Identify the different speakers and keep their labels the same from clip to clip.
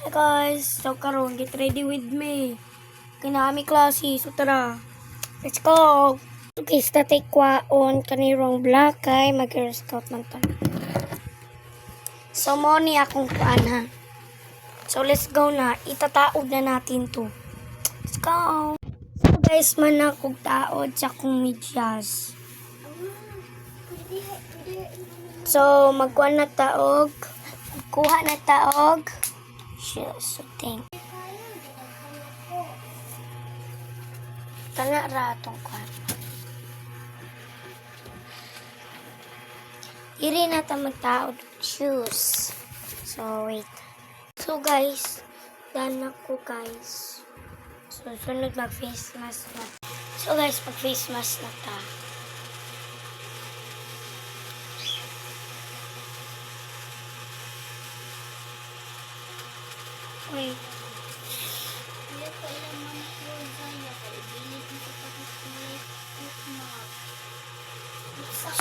Speaker 1: Hi guys, so karon get ready with me. Kinami klase, so tara. Let's go. Okay, static kwaon kanirong black kay mag-scout man ta. So mo ni akong kuan ha. So let's go na. Itataod na natin to. Let's go. So guys, man akong taod sa akong medyas. So magkuan na taog. Kuha na taog. So thank. Kana ra tong kuan. Diri na ta magtaod shoes. So wait. So guys, done ako guys. So sunod mag face mask na. So guys, pag face mask na ta. Wait.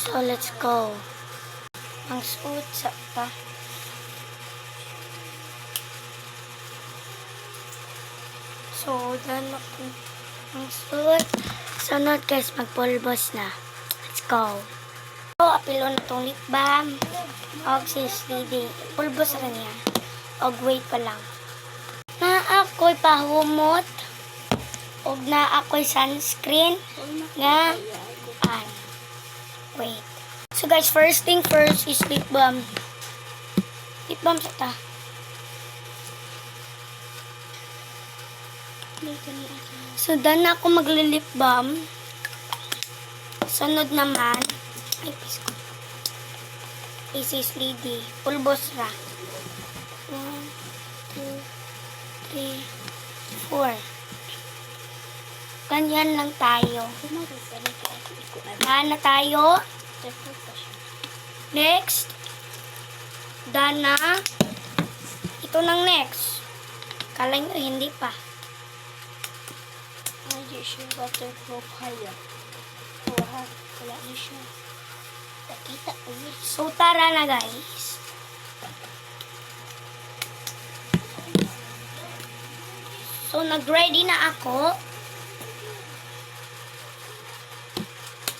Speaker 1: So let's go. Ang suot sa pa. So done ako. Ang suot. Sunod guys, magpulbos na. Let's go. So apilo na tong lip balm. Og sis lady. Pulbos ra niya. Og wait pa lang. Na ako'y pahumot. Og na ako'y sunscreen. Nga. Wait. So guys, first thing first is lip balm. Lip balm sa ta. So done na ako magli-lip balm. Sunod naman. Ay, pisko. Isis lady. Pulbos ra. 1, 2, 3, 4. Ganyan lang tayo. Daan na tayo. Next. Daan na. Ito nang next. Kala nyo, hindi pa.
Speaker 2: Hindi siya waterproof kaya. Wala na siya. Nakita ulit.
Speaker 1: So, tara na guys. So, nag-ready na ako.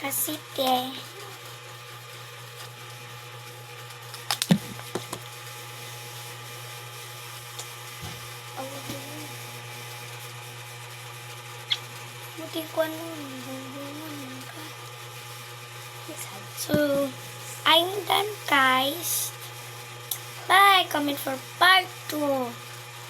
Speaker 1: Kasi buti ko ano. So, I'm done guys. Bye. Comment for part 2.